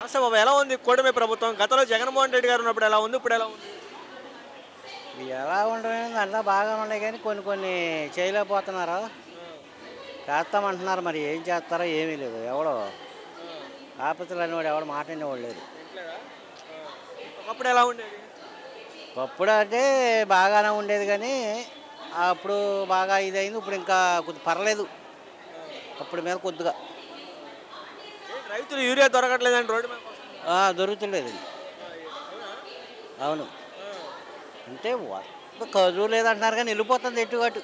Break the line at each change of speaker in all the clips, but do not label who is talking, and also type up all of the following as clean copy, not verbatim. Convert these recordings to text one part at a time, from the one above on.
నమస్తే బాబు, ఎలా ఉంది కూటమి ప్రభుత్వం? గతంలో జగన్మోహన్ రెడ్డి గారు ఉన్నప్పుడు ఎలా ఉంది, ఇప్పుడు ఎలా ఉంది?
ఎలా ఉండడం అంతా బాగా ఉన్నాయి కానీ కొన్ని కొన్ని చేయలేకపోతున్నారు. చేస్తామంటున్నారు, మరి ఏం చేస్తారో ఏమీ లేదు. ఎవడో ఆపత్తులు అనేవాడు ఎవడు మాట అనేవాడు లేదు.
ఒకప్పుడు ఎలా ఉండేది?
అప్పుడు అంటే బాగానే ఉండేది కానీ అప్పుడు బాగా ఇదైంది. ఇప్పుడు ఇంకా కొద్ది పర్లేదు, అప్పుడు మీద కొద్దిగా
ఏంటి రైతులు యూరియా దొరకట్లేదని రోడ్డు మీద
దొరుకుతులేదు. అవును, అంటే కరువు లేదంటున్నారు కానీ వెళ్ళిపోతుంది ఎటువటు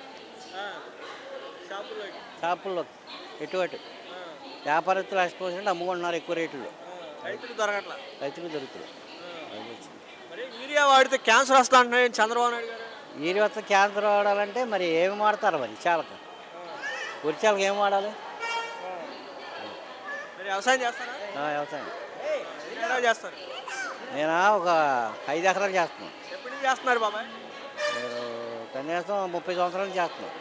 షాపుల్లో ఎటువటు. వ్యాపారస్తులు ఎక్స్పోజెంట్ అమ్ముకుంటున్నారు ఎక్కువ రేట్లు.
రైతులు దొరకట్లా,
రైతులు దొరుకుతుంది.
మరి యూరియా వాడితే క్యాన్సర్ వస్తా అంటున్నాడు చంద్రబాబు నాయుడు గారు.
నీరు వస్తే క్యాన్సర్ వాడాలంటే మరి ఏమి వాడతారు? మరి చాలకు ఉరిచాలకు ఏం వాడాలి?
మరి వ్యవసాయం చేస్తారా?
వ్యవసాయం
ఎలా చేస్తారు?
నేను ఒక 5 ఎకరాలు చేస్తున్నాను.
ఎప్పటి నుంచి చేస్తున్నారు బాబాయ్?
నేను కనీసం 30 సంవత్సరాలు చేస్తున్నాను.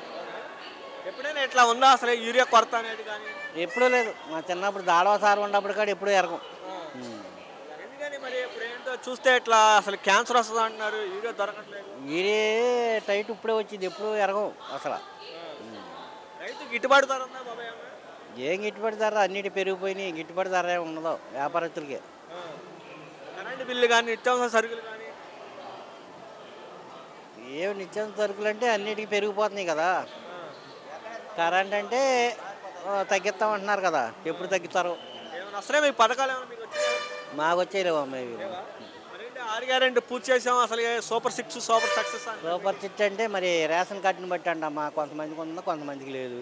ఎప్పుడైనా ఇట్లా ఉందా అసలు యూరియా కొరత అనేది? కానీ
ఎప్పుడూ లేదు. మా చిన్నప్పుడు దాడవసారి ఉన్నప్పుడు కాదు ఎప్పుడూ ఎరగం.
ఎందుకని మరి ఇప్పుడు ఏంటో చూస్తే ఇట్లా అసలు క్యాన్సర్ వస్తుంది అంటున్నారు, యూరియా దొరకట్లేదు.
ఈరే టైట్ ఇప్పుడే వచ్చింది, ఎప్పుడు ఎరగం అసలు.
రైతు గిట్టుబాటు ధర ఉందా బాబాయ్?
ఏం గిట్టుబడి ధర? అన్నిటి పెరిగిపోయినాయి. గిట్టుబడి ధర ఏమి ఉండదు వ్యాపారస్తులకి.
కరెంటు బిల్లు కానీ నిత్యావసర సరుకులు కానీ
ఏమి నిత్యావసర సరుకులు అంటే అన్నిటికీ పెరిగిపోతున్నాయి కదా. కరెంట్ అంటే తగ్గిస్తామంటున్నారు కదా, ఎప్పుడు తగ్గుతారు?
ఏమైనా వస్తున్నాయి మీకు పథకాలు? ఏమైనా మీకు వచ్చాయా?
మాకు వచ్చేలేవు అమ్మాయి.
మరేంటి 6 గ్యారెంటీ పూర్తి చేసాం, అసలు super 6 super success
super SIT అంటే మరి రేషన్ కార్డుని బట్టి అంటమ్మా. కొంతమందికి ఉందా, కొంతమందికి లేదు.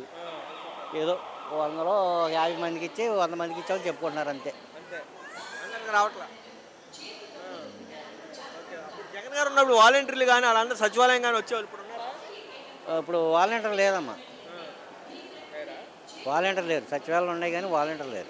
ఏదో 100లో 50 మందికి ఇచ్చి 100 మందికి ఇచ్చామని చెప్పుకుంటున్నారు అంతే.
అందరికి రావట్లా. జగన్ గారు ఉన్నప్పుడు వాలంటీర్లు కానీ వాళ్ళందరూ సచివాలయం కానీ వచ్చేవాళ్ళు, ఇప్పుడు ఉన్నారా?
ఇప్పుడు వాలంటీర్ లేదమ్మా. వాలంటీర్ లేరు. సచివాలయం ఉన్నాయి కానీ వాలంటీర్ లేరు.